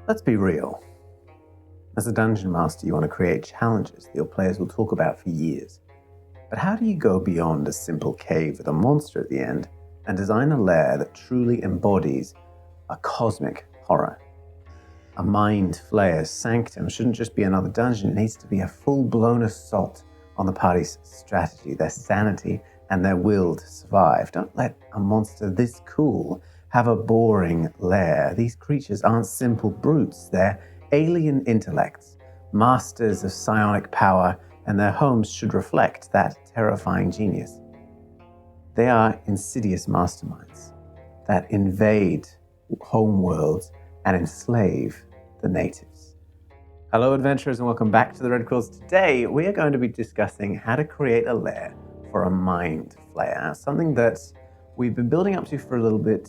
Let's be real. As a dungeon master, you want to create challenges that your players will talk about for years. But how do you go beyond a simple cave with a monster at the end and design a lair that truly embodies a cosmic horror? A Mindflayer's Sanctum shouldn't just be another dungeon, it needs to be a full-blown assault on the party's strategy, their sanity, and their will to survive. Don't let a monster this cool have a boring lair. These creatures aren't simple brutes, they're alien intellects, masters of psionic power, and their homes should reflect that terrifying genius. They are insidious masterminds that invade homeworlds and enslave the natives. Hello adventurers and welcome back to the Red Quills. Today we are going to be discussing how to create a lair for a Mindflayer, something that we've been building up to for a little bit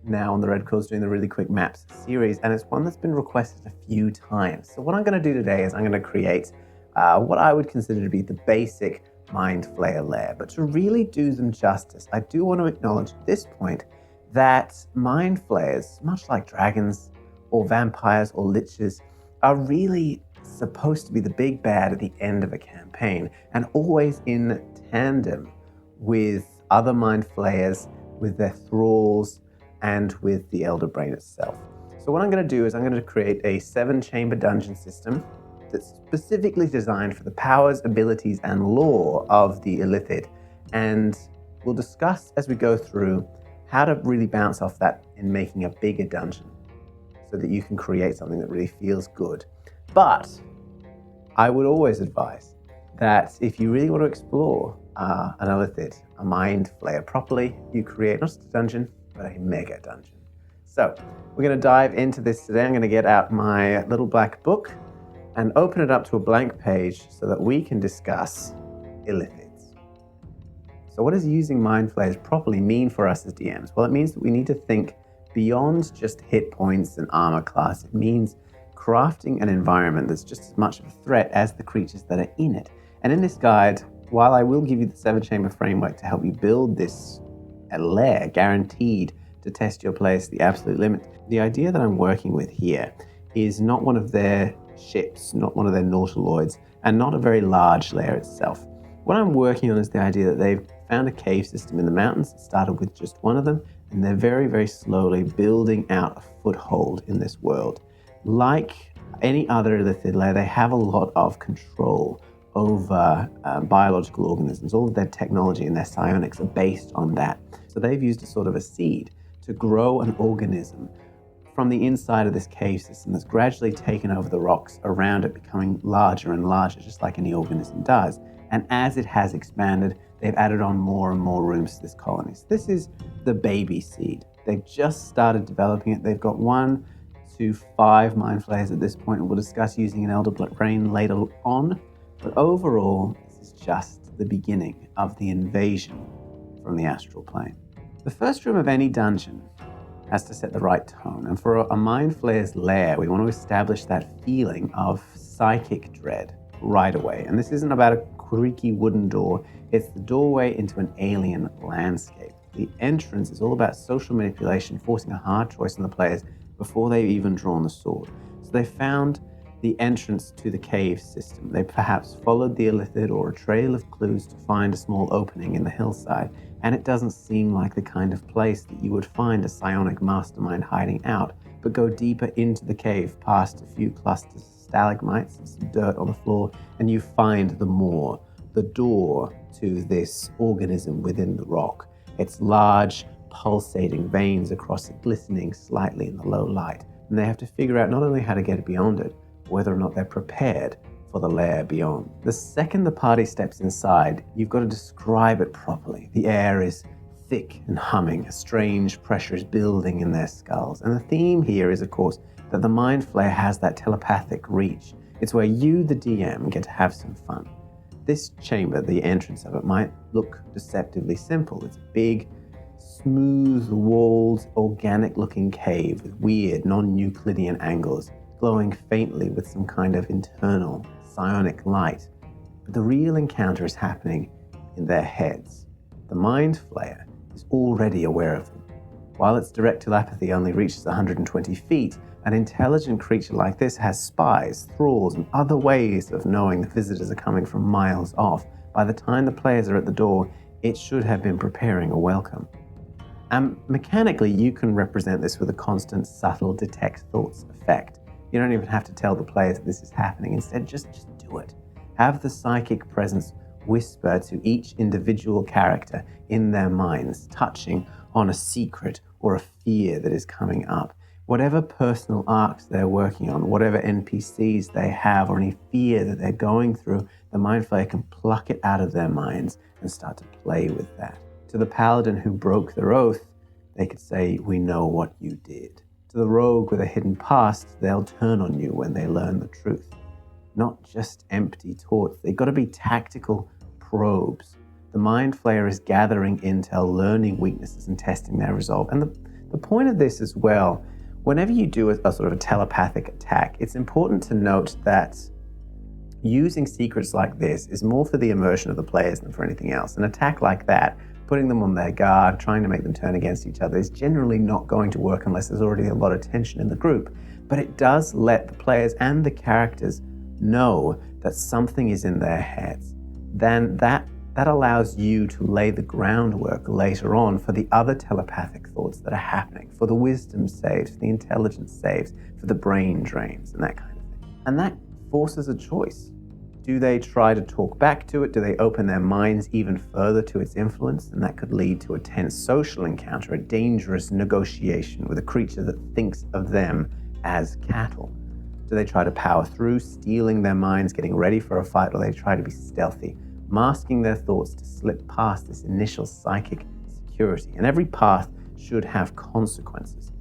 now on the Red Quills, doing the really quick maps series, and it's one that's been requested a few times. So what I'm going to do today is I'm going to create what I would consider to be the basic Mindflayer lair. But to really do them justice, I do want to acknowledge at this point that Mindflayers, much like dragons or vampires or liches, are really supposed to be the big bad at the end of a campaign, and always in tandem with other Mindflayers, with their thralls, and with the Elder Brain itself. So what I'm going to do is I'm going to create a 7-chamber dungeon system that's specifically designed for the powers, abilities, and lore of the illithid. And we'll discuss as we go through how to really bounce off that in making a bigger dungeon so that you can create something that really feels good. But I would always advise that if you really want to explore an illithid, a Mindflayer properly, you create not just a dungeon, but a mega dungeon. So we're going to dive into this today. I'm going to get out my little black book and open it up to a blank page so that we can discuss illithids. So what does using Mindflayers properly mean for us as DMs? Well, it means that we need to think beyond just hit points and armor class. It means crafting an environment that's just as much of a threat as the creatures that are in it. And in this guide, while I will give you the 7-chamber framework to help you build this lair guaranteed to test your players to the absolute limit, the idea that I'm working with here is not one of their ships, not one of their nautiloids, and not a very large lair itself. What I'm working on is the idea that they've found a cave system in the mountains. It started with just one of them, and they're very, very slowly building out a foothold in this world. Like any other illithid lair, they have a lot of control over biological organisms. All of their technology and their psionics are based on that. So they've used a sort of a seed to grow an organism from the inside of this cave system that's gradually taken over the rocks around it, becoming larger and larger, just like any organism does. And as it has expanded, they've added on more and more rooms to this colony. So this is the baby seed. They've just started developing it. They've got 1 to 5 Mindflayers at this point, and we'll discuss using an Elder Brain later on. But overall, this is just the beginning of the invasion from the astral plane. The first room of any dungeon has to set the right tone, and for a Mindflayer's lair, we want to establish that feeling of psychic dread right away. And this isn't about a creaky wooden door, it's the doorway into an alien landscape. The entrance is all about social manipulation, forcing a hard choice on the players before they've even drawn the sword. So they found the entrance to the cave system. They perhaps followed the illithid or a trail of clues to find a small opening in the hillside, and it doesn't seem like the kind of place that you would find a psionic mastermind hiding out, but go deeper into the cave past a few clusters of stalagmites and some dirt on the floor, and you find the door to this organism within the rock. It's large, pulsating veins across it, glistening slightly in the low light, and they have to figure out not only how to get beyond it, whether or not they're prepared for the lair beyond. The second the party steps inside, you've got to describe it properly. The air is thick and humming, a strange pressure is building in their skulls. And the theme here is, of course, that the Mindflayer has that telepathic reach. It's where you, the DM, get to have some fun. This chamber, the entrance of it, might look deceptively simple. It's a big, smooth-walled, organic-looking cave with weird, non-Euclidean angles, glowing faintly with some kind of internal psionic light. But the real encounter is happening in their heads. The Mindflayer is already aware of them. While its direct telepathy only reaches 120 feet, An intelligent creature like this has spies, thralls, and other ways of knowing the visitors are coming from miles off. By the time the players are at the door, it should have been preparing a welcome. And mechanically, you can represent this with a constant, subtle detect thoughts effect. You don't even have to tell the players that this is happening. Instead, just do it. Have the psychic presence whisper to each individual character in their minds, touching on a secret or a fear that is coming up. Whatever personal arcs they're working on, whatever NPCs they have, or any fear that they're going through, the Mindflayer can pluck it out of their minds and start to play with that. To the paladin who broke their oath, they could say, "We know what you did." To the rogue with a hidden past, they'll turn on you when they learn the truth. Not just empty taunts, they've got to be tactical probes. The Mindflayer is gathering intel, learning weaknesses, and testing their resolve. And the point of this as well, whenever you do a sort of a telepathic attack, it's important to note that using secrets like this is more for the immersion of the players than for anything else. An attack like that, putting them on their guard, trying to make them turn against each other, is generally not going to work unless there's already a lot of tension in the group. But it does let the players and the characters know that something is in their heads. Then that allows you to lay the groundwork later on for the other telepathic thoughts that are happening, for the wisdom saves, for the intelligence saves, for the brain drains, and that kind of thing. And that forces a choice. Do they try to talk back to it? Do they open their minds even further to its influence? And that could lead to a tense social encounter, a dangerous negotiation with a creature that thinks of them as cattle. Do they try to power through, stealing their minds, getting ready for a fight, or they try to be stealthy, masking their thoughts to slip past this initial psychic security? And every path should have consequences.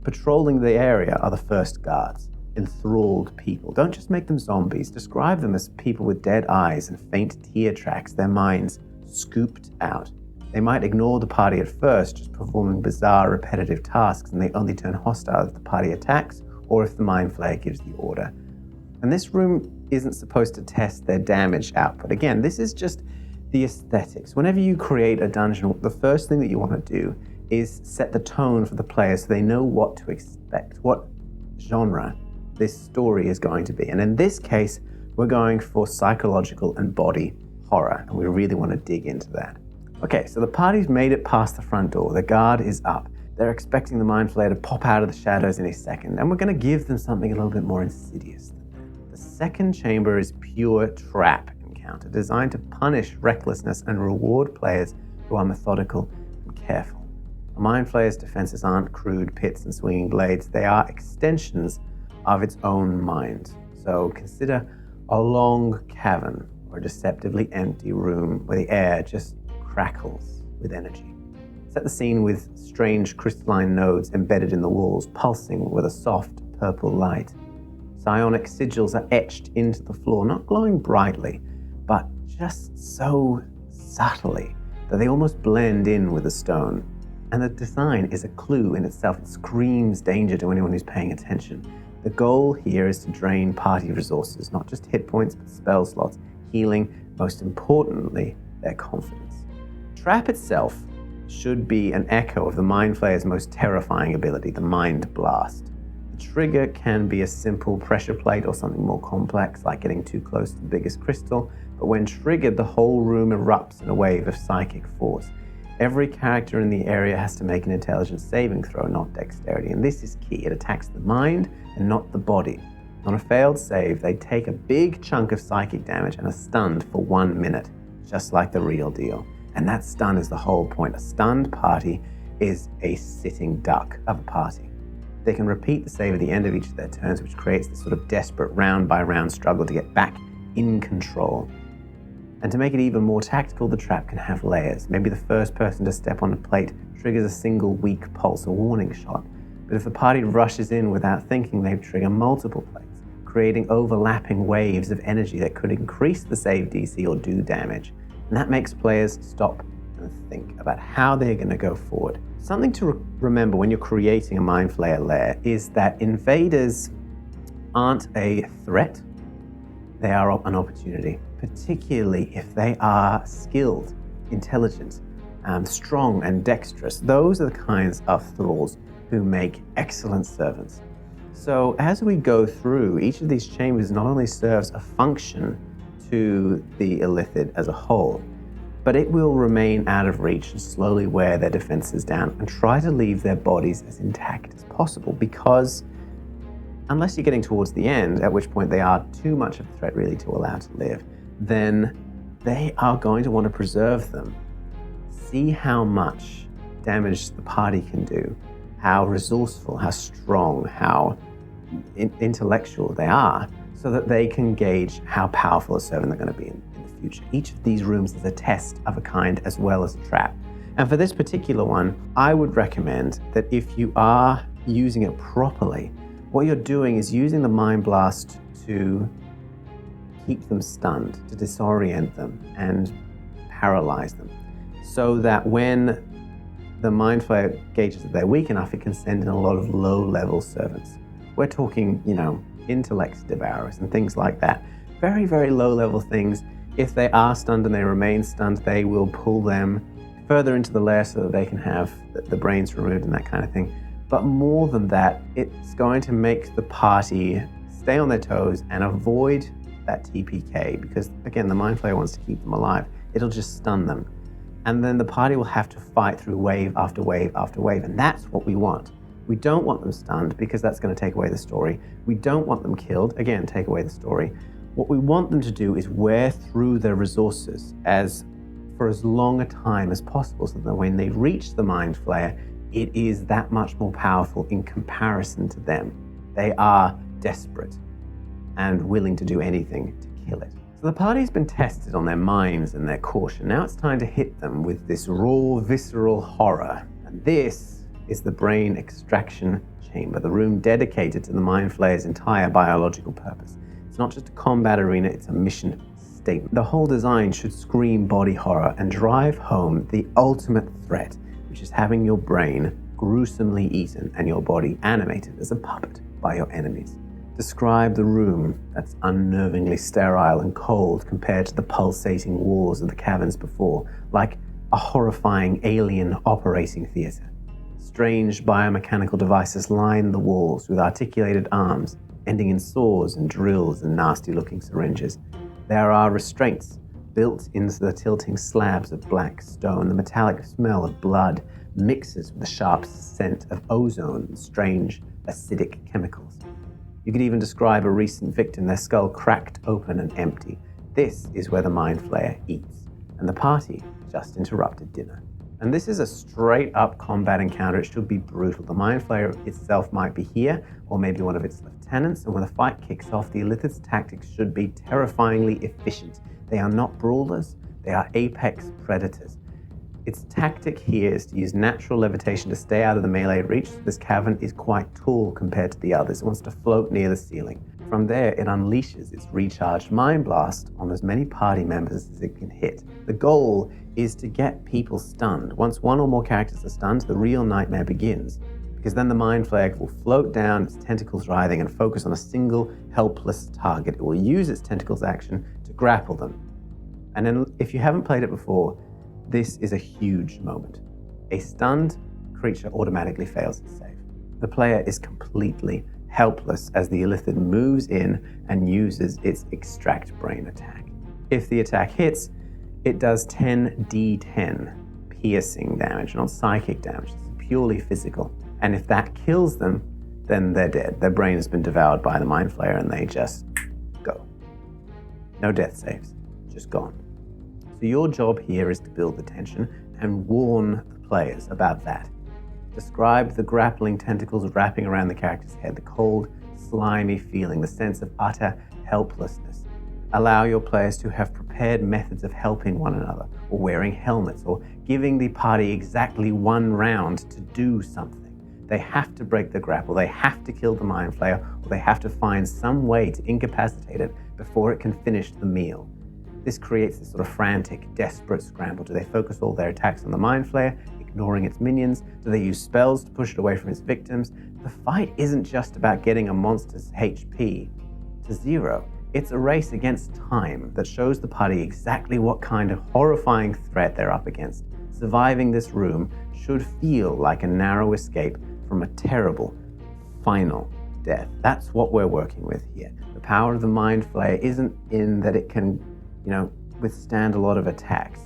Patrolling the area are the first guards. Enthralled people. Don't just make them zombies. Describe them as people with dead eyes and faint tear tracks, their minds scooped out. They might ignore the party at first, just performing bizarre, repetitive tasks, and they only turn hostile if the party attacks or if the Mindflayer gives the order. And this room isn't supposed to test their damage output. Again, this is just the aesthetics. Whenever you create a dungeon, the first thing that you want to do is set the tone for the players so they know what to expect, what genre this story is going to be. And in this case, we're going for psychological and body horror, and we really want to dig into that. Okay, so the party's made it past the front door. The guard is up. They're expecting the Mindflayer to pop out of the shadows in a second, and we're going to give them something a little bit more insidious than that. The second chamber is pure trap encounter, designed to punish recklessness and reward players who are methodical and careful. A Mindflayer's defenses aren't crude pits and swinging blades. They are extensions of its own mind. So consider a long cavern or a deceptively empty room where the air just crackles with energy. Set the scene with strange crystalline nodes embedded in the walls, pulsing with a soft purple light. Psionic sigils are etched into the floor, not glowing brightly, but just so subtly that they almost blend in with the stone. And the design is a clue in itself. It screams danger to anyone who's paying attention. The goal here is to drain party resources, not just hit points, but spell slots, healing, most importantly, their confidence. Trap itself should be an echo of the Mindflayer's most terrifying ability, the Mind Blast. The trigger can be a simple pressure plate or something more complex, like getting too close to the biggest crystal, but when triggered, the whole room erupts in a wave of psychic force. Every character in the area has to make an intelligence saving throw, not dexterity, and this is key. It attacks the mind and not the body. On a failed save, they take a big chunk of psychic damage and are stunned for 1 minute, just like the real deal. And that stun is the whole point. A stunned party is a sitting duck of a party. They can repeat the save at the end of each of their turns, which creates this sort of desperate round-by-round struggle to get back in control. And to make it even more tactical, the trap can have layers. Maybe the first person to step on a plate triggers a single weak pulse, a warning shot. But if the party rushes in without thinking, they trigger multiple plates, creating overlapping waves of energy that could increase the save DC or do damage. And that makes players stop and think about how they're going to go forward. Something to remember when you're creating a Mindflayer lair is that invaders aren't a threat, they are an opportunity, particularly if they are skilled, intelligent, strong and dexterous. Those are the kinds of thralls who make excellent servants. So as we go through, each of these chambers not only serves a function to the illithid as a whole, but it will remain out of reach and slowly wear their defenses down and try to leave their bodies as intact as possible, because unless you're getting towards the end, at which point they are too much of a threat really to allow to live, then they are going to want to preserve them. See how much damage the party can do, how resourceful, how strong, how intellectual they are, so that they can gauge how powerful a servant they're going to be in the future. Each of these rooms is a test of a kind as well as a trap. And for this particular one, I would recommend that if you are using it properly, what you're doing is using the Mind Blast to keep them stunned, to disorient them and paralyze them, so that when the Mindflayer gauges that they're weak enough, it can send in a lot of low-level servants. We're talking, intellect devourers and things like that. Very, very low-level things. If they are stunned and they remain stunned, they will pull them further into the lair so that they can have the brains removed and that kind of thing. But more than that, it's going to make the party stay on their toes and avoid that TPK, because again, the Mindflayer wants to keep them alive. It'll just stun them. And then the party will have to fight through wave after wave after wave, and that's what we want. We don't want them stunned, because that's going to take away the story. We don't want them killed, again, take away the story. What we want them to do is wear through their resources for as long a time as possible, so that when they reach the Mindflayer, it is that much more powerful in comparison to them. They are desperate and willing to do anything to kill it. So the party's been tested on their minds and their caution. Now it's time to hit them with this raw, visceral horror. And this is the brain extraction chamber, the room dedicated to the Mindflayer's entire biological purpose. It's not just a combat arena, it's a mission statement. The whole design should scream body horror and drive home the ultimate threat, which is having your brain gruesomely eaten and your body animated as a puppet by your enemies. Describe the room that's unnervingly sterile and cold compared to the pulsating walls of the caverns before, like a horrifying alien operating theater. Strange biomechanical devices line the walls with articulated arms, ending in saws and drills and nasty-looking syringes. There are restraints built into the tilting slabs of black stone. The metallic smell of blood mixes with the sharp scent of ozone and strange acidic chemicals. You could even describe a recent victim, their skull cracked open and empty. This is where the Mindflayer eats, and the party just interrupted dinner. And this is a straight-up combat encounter. It should be brutal. The Mindflayer itself might be here, or maybe one of its lieutenants, and when the fight kicks off, the illithid's tactics should be terrifyingly efficient. They are not brawlers, they are apex predators. Its tactic here is to use natural levitation to stay out of the melee reach. This cavern is quite tall compared to the others. It wants to float near the ceiling. From there, it unleashes its recharged Mind Blast on as many party members as it can hit. The goal is to get people stunned. Once one or more characters are stunned, the real nightmare begins, because then the Mindflayer will float down, its tentacles writhing, and focus on a single helpless target. It will use its tentacles action to grapple them. And then, if you haven't played it before, this is a huge moment. A stunned creature automatically fails its save. The player is completely helpless as the illithid moves in and uses its extract brain attack. If the attack hits, it does 10d10 piercing damage, not psychic damage. It's purely physical. And if that kills them, then they're dead. Their brain has been devoured by the Mindflayer and they just go. No death saves, just gone. So your job here is to build the tension and warn the players about that. Describe the grappling tentacles wrapping around the character's head, the cold, slimy feeling, the sense of utter helplessness. Allow your players to have prepared methods of helping one another, or wearing helmets, or giving the party exactly one round to do something. They have to break the grapple, they have to kill the Mindflayer, or they have to find some way to incapacitate it before it can finish the meal. This creates this sort of frantic, desperate scramble. Do they focus all their attacks on the Mindflayer, ignoring its minions? Do they use spells to push it away from its victims? The fight isn't just about getting a monster's HP to 0. It's a race against time that shows the party exactly what kind of horrifying threat they're up against. Surviving this room should feel like a narrow escape from a terrible, final death. That's what we're working with here. The power of the Mindflayer isn't in that it can, withstand a lot of attacks.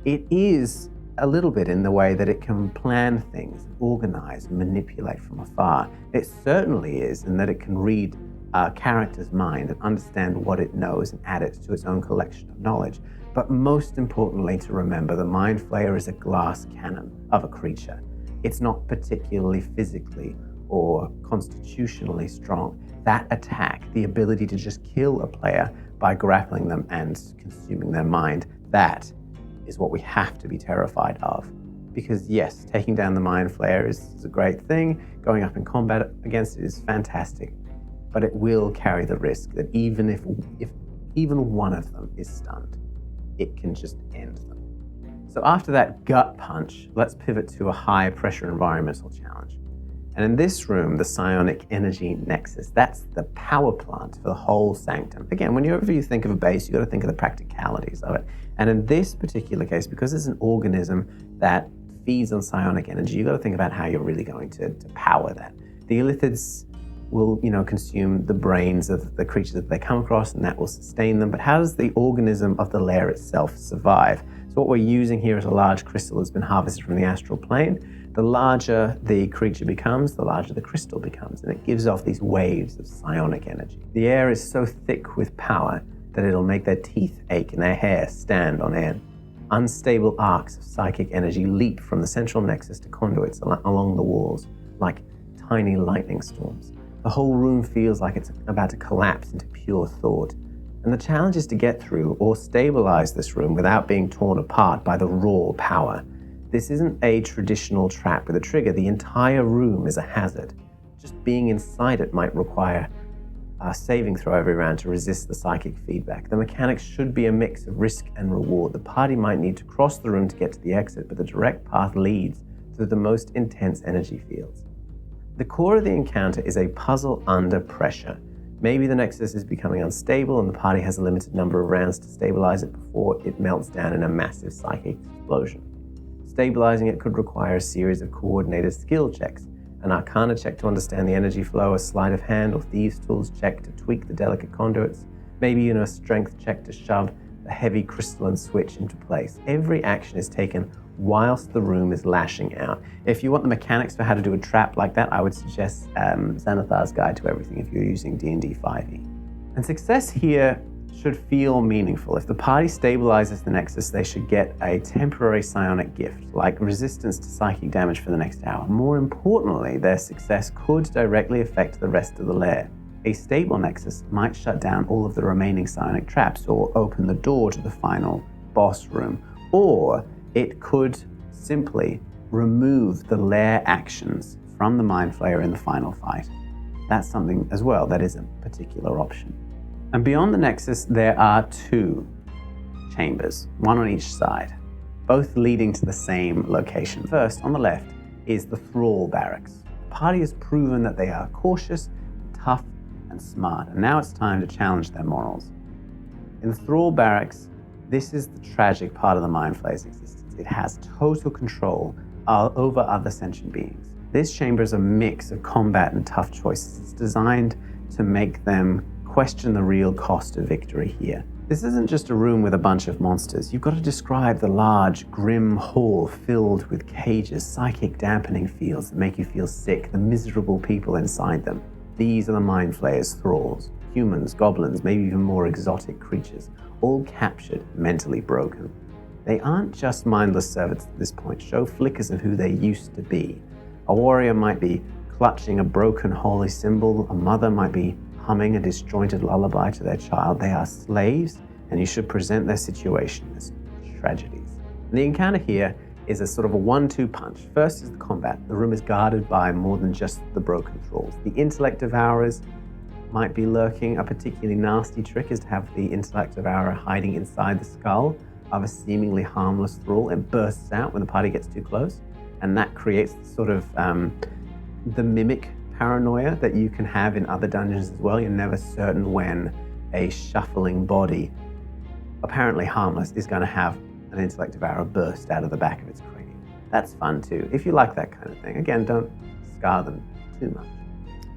It is a little bit in the way that it can plan things, organize, manipulate from afar. It certainly is in that it can read a character's mind and understand what it knows and add it to its own collection of knowledge. But most importantly to remember, the Mindflayer is a glass cannon of a creature. It's not particularly physically or constitutionally strong. That attack, the ability to just kill a player by grappling them and consuming their mind, that is what we have to be terrified of. Because yes, taking down the Mindflayer is a great thing. Going up in combat against it is fantastic. But it will carry the risk that even if even one of them is stunned, it can just end them. So after that gut punch, let's pivot to a high pressure environmental challenge. And in this room, the Psionic Energy Nexus, that's the power plant for the whole Sanctum. Again, whenever you think of a base, you've got to think of the practicalities of it. And in this particular case, because it's an organism that feeds on psionic energy, you've got to think about how you're really going to power that. The illithids will, consume the brains of the creatures that they come across, and that will sustain them. But how does the organism of the lair itself survive? So what we're using here is a large crystal that's been harvested from the astral plane. The larger the creature becomes, the larger the crystal becomes, and it gives off these waves of psionic energy. The air is so thick with power that it'll make their teeth ache and their hair stand on end. Unstable arcs of psychic energy leap from the central nexus to conduits along the walls, like tiny lightning storms. The whole room feels like it's about to collapse into pure thought. And the challenge is to get through or stabilize this room without being torn apart by the raw power. This isn't a traditional trap with a trigger. The entire room is a hazard. Just being inside it might require a saving throw every round to resist the psychic feedback. The mechanics should be a mix of risk and reward. The party might need to cross the room to get to the exit, but the direct path leads through the most intense energy fields. The core of the encounter is a puzzle under pressure. Maybe the Nexus is becoming unstable and the party has a limited number of rounds to stabilize it before it melts down in a massive psychic explosion. Stabilizing it could require a series of coordinated skill checks, an Arcana check to understand the energy flow, a sleight of hand or thieves' tools check to tweak the delicate conduits, maybe a strength check to shove the heavy crystalline switch into place. Every action is taken whilst the room is lashing out. If you want the mechanics for how to do a trap like that, I would suggest Xanathar's Guide to Everything if you're using D&D 5e. And success here should feel meaningful. If the party stabilizes the Nexus, they should get a temporary psionic gift, like resistance to psychic damage for the next hour. More importantly, their success could directly affect the rest of the lair. A stable Nexus might shut down all of the remaining psionic traps or open the door to the final boss room, or it could simply remove the lair actions from the Mindflayer in the final fight. That's something as well that is a particular option. And beyond the Nexus, there are two chambers, one on each side, both leading to the same location. First, on the left, is the Thrall Barracks. The party has proven that they are cautious, tough, and smart, and now it's time to challenge their morals. In the Thrall Barracks, this is the tragic part of the Mindflayer's existence. It has total control over other sentient beings. This chamber is a mix of combat and tough choices. It's designed to make them question the real cost of victory here. This isn't just a room with a bunch of monsters. You've got to describe the large, grim hall filled with cages, psychic dampening fields that make you feel sick, the miserable people inside them. These are the Mindflayer's thralls. Humans, goblins, maybe even more exotic creatures, all captured, mentally broken. They aren't just mindless servants at this point. Show flickers of who they used to be. A warrior might be clutching a broken holy symbol. A mother might be humming a disjointed lullaby to their child. They are slaves, and you should present their situation as tragedies. And the encounter here is a sort of a 1-2 punch. First is the combat. The room is guarded by more than just the broken thralls. The intellect devourers might be lurking. A particularly nasty trick is to have the intellect devourer hiding inside the skull of a seemingly harmless thrall. It bursts out when the party gets too close, and that creates sort of the mimic paranoia that you can have in other dungeons as well. You're never certain when a shuffling body, apparently harmless, is going to have an intellect devourer burst out of the back of its cranium. That's fun too, if you like that kind of thing. Again, don't scar them too much.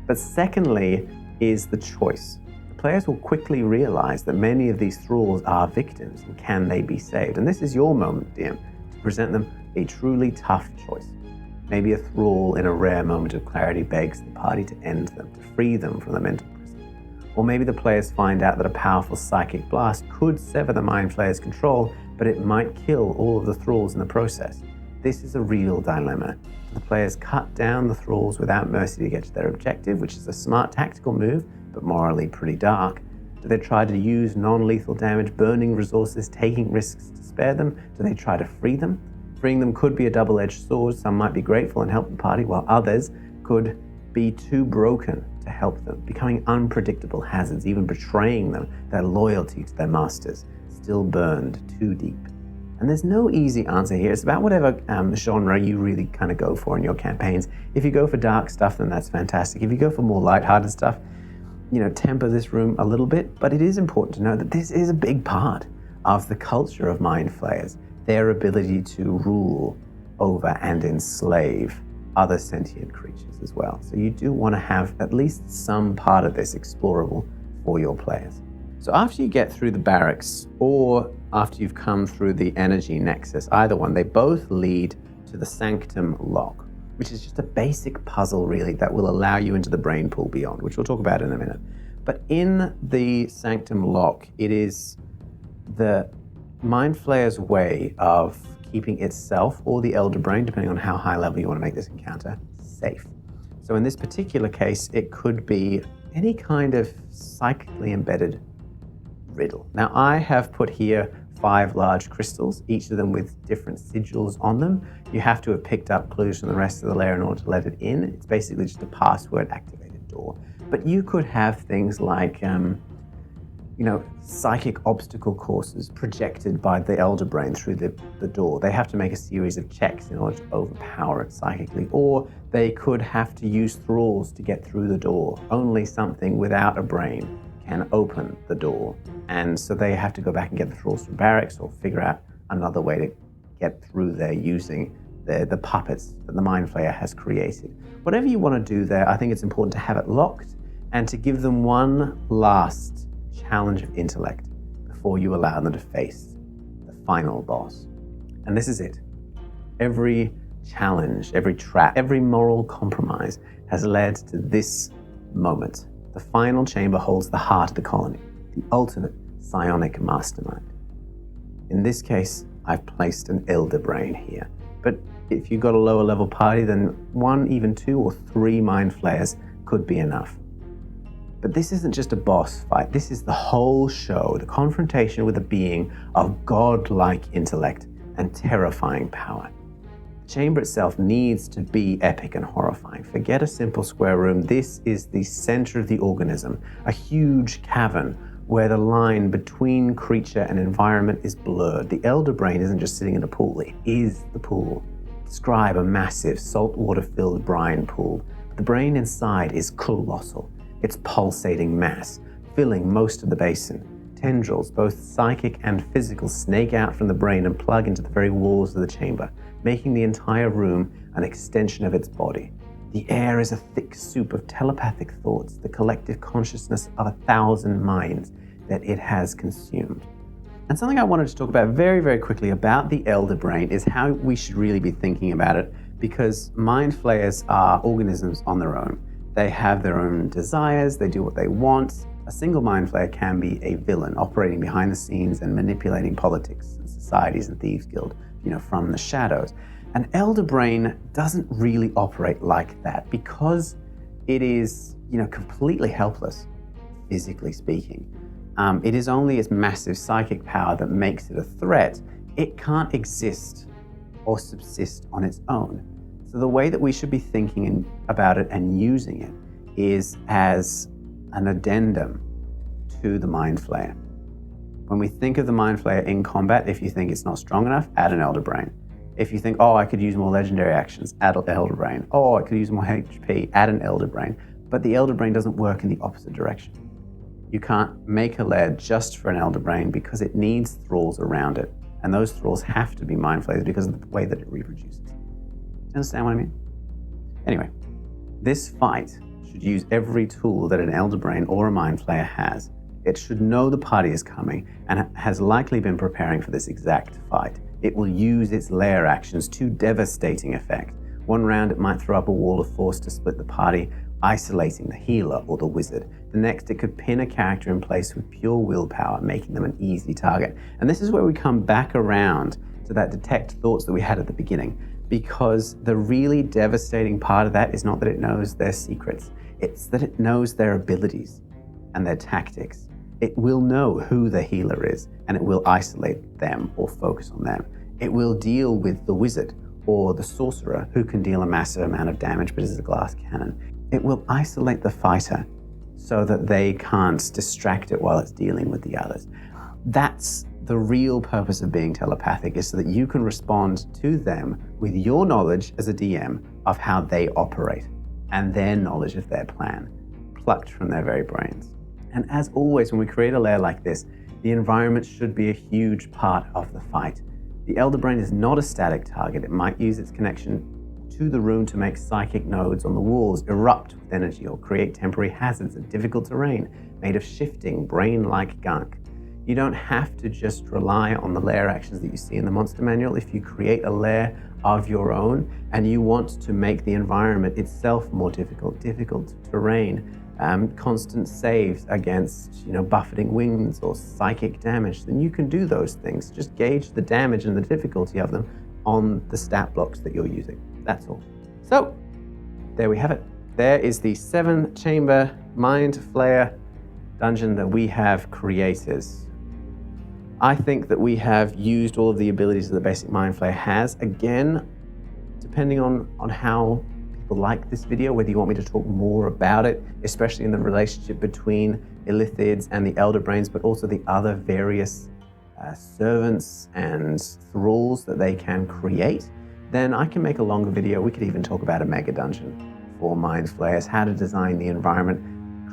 But secondly is the choice. The players will quickly realize that many of these thralls are victims, and can they be saved? And this is your moment, DM, to present them a truly tough choice. Maybe a thrall in a rare moment of clarity begs the party to end them, to free them from the mental prison. Or maybe the players find out that a powerful psychic blast could sever the Mindflayer's control, but it might kill all of the thralls in the process. This is a real dilemma. The players cut down the thralls without mercy to get to their objective, which is a smart tactical move, but morally pretty dark. Do they try to use non-lethal damage, burning resources, taking risks to spare them? Do they try to free them? Freeing them could be a double-edged sword. Some might be grateful and help the party, while others could be too broken to help them, becoming unpredictable hazards, even betraying them, their loyalty to their masters, still burned too deep. And there's no easy answer here. It's about whatever genre you really kind of go for in your campaigns. If you go for dark stuff, then that's fantastic. If you go for more lighthearted stuff, temper this room a little bit. But it is important to know that this is a big part of the culture of Mindflayers. Their ability to rule over and enslave other sentient creatures as well. So you do want to have at least some part of this explorable for your players. So after you get through the barracks, or after you've come through the energy nexus, either one, they both lead to the Sanctum Lock, which is just a basic puzzle really that will allow you into the brain pool beyond, which we'll talk about in a minute. But in the Sanctum Lock, it is the Mindflayer's way of keeping itself or the Elder Brain, depending on how high level you want to make this encounter, safe. So in this particular case, it could be any kind of psychically embedded riddle. Now I have put here 5 large crystals, each of them with different sigils on them. You have to have picked up clues from the rest of the layer in order to let it in. It's basically just a password activated door. But you could have things like psychic obstacle courses projected by the Elder Brain through the door. They have to make a series of checks in order to overpower it psychically. Or they could have to use thralls to get through the door. Only something without a brain can open the door. And so they have to go back and get the thralls from barracks or figure out another way to get through there using the puppets that the Mindflayer has created. Whatever you want to do there, I think it's important to have it locked and to give them one last challenge of intellect before you allow them to face the final boss. And this is it. Every challenge, every trap, every moral compromise has led to this moment. The final chamber holds the heart of the colony, the ultimate psionic mastermind. In this case, I've placed an Elder Brain here. But if you've got a lower level party, then 1, even 2 or 3 Mindflayers could be enough. But this isn't just a boss fight. This is the whole show, the confrontation with a being of godlike intellect and terrifying power. The chamber itself needs to be epic and horrifying. Forget a simple square room. This is the center of the organism, a huge cavern where the line between creature and environment is blurred. The Elder Brain isn't just sitting in a pool, it is the pool. Describe a massive saltwater-filled brine pool. The brain inside is colossal. Its pulsating mass, filling most of the basin. Tendrils, both psychic and physical, snake out from the brain and plug into the very walls of the chamber, making the entire room an extension of its body. The air is a thick soup of telepathic thoughts, the collective consciousness of 1,000 minds that it has consumed. And something I wanted to talk about very, very quickly about the Elder Brain is how we should really be thinking about it, because Mindflayers are organisms on their own. They have their own desires, they do what they want. A single Mindflayer can be a villain, operating behind the scenes and manipulating politics and societies and Thieves Guild, from the shadows. An Elder Brain doesn't really operate like that because it is, completely helpless, physically speaking. It is only its massive psychic power that makes it a threat. It can't exist or subsist on its own. So the way that we should be thinking about it and using it is as an addendum to the Mindflayer. When we think of the Mindflayer in combat, if you think it's not strong enough, add an Elder Brain. If you think, I could use more legendary actions, add an Elder Brain. I could use more HP, add an Elder Brain. But the Elder Brain doesn't work in the opposite direction. You can't make a lair just for an Elder Brain because it needs thralls around it. And those thralls have to be Mindflayers because of the way that it reproduces. Do you understand what I mean? Anyway, this fight should use every tool that an Elder Brain or a Mindflayer has. It should know the party is coming and has likely been preparing for this exact fight. It will use its Lair actions to devastating effect. One round it might throw up a wall of force to split the party, isolating the healer or the wizard. The next, it could pin a character in place with pure willpower, making them an easy target. And this is where we come back around to that detect thoughts that we had at the beginning, because the really devastating part of that is not that it knows their secrets, it's that it knows their abilities and their tactics. It will know who the healer is, and it will isolate them or focus on them. It will deal with the wizard or the sorcerer, who can deal a massive amount of damage but is a glass cannon. It will isolate the fighter so that they can't distract it while it's dealing with the others. That's the real purpose of being telepathic, is so that you can respond to them with your knowledge as a DM of how they operate and their knowledge of their plan, plucked from their very brains. And as always, when we create a lair like this, the environment should be a huge part of the fight. The Elder Brain is not a static target. It might use its connection to the room to make psychic nodes on the walls erupt with energy or create temporary hazards of difficult terrain made of shifting, brain-like gunk. You don't have to just rely on the lair actions that you see in the monster manual. If you create a lair of your own and you want to make the environment itself more difficult terrain, constant saves against buffeting winds or psychic damage, then you can do those things. Just gauge the damage and the difficulty of them on the stat blocks that you're using. That's all. So there we have it. There is the 7-chamber Mindflayer dungeon that we have created. I think that we have used all of the abilities that the basic Mindflayer has. Again, depending on how people like this video, whether you want me to talk more about it, especially in the relationship between illithids and the Elder Brains, but also the other various servants and thralls that they can create, then I can make a longer video. We could even talk about a mega dungeon for Mindflayers, how to design the environment,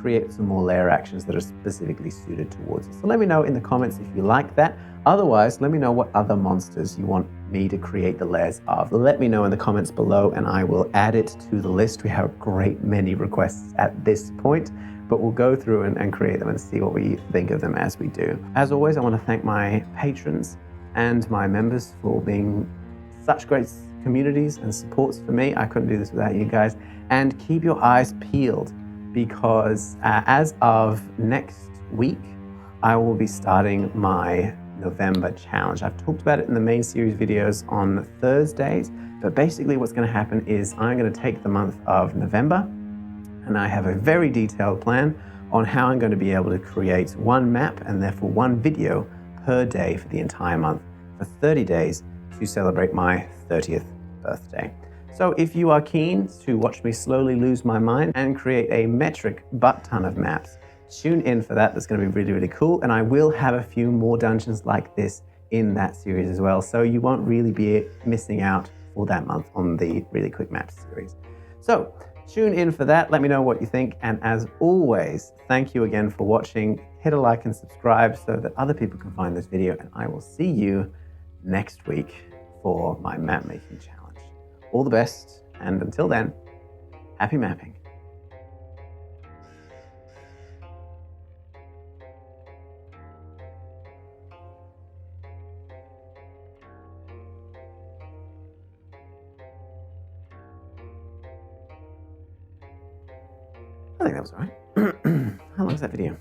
create some more lair actions that are specifically suited towards it. So let me know in the comments if you like that. Otherwise, let me know what other monsters you want me to create the lairs of. Let me know in the comments below and I will add it to the list. We have a great many requests at this point, but we'll go through and create them and see what we think of them as we do. As always, I want to thank my patrons and my members for being such great communities and supports for me. I couldn't do this without you guys. And keep your eyes peeled, because as of next week, I will be starting my November challenge. I've talked about it in the main series videos on Thursdays, but basically what's going to happen is I'm going to take the month of November, and I have a very detailed plan on how I'm going to be able to create one map and therefore one video per day for the entire month for 30 days to celebrate my 30th birthday. So if you are keen to watch me slowly lose my mind and create a metric butt ton of maps, tune in for that. That's going to be really, really cool. And I will have a few more dungeons like this in that series as well. So you won't really be missing out for that month on the Really Quick Maps series. So tune in for that. Let me know what you think. And as always, thank you again for watching. Hit a like and subscribe so that other people can find this video. And I will see you next week for my map making challenge. All the best, and until then, happy mapping. I think that was all right. How long is that video?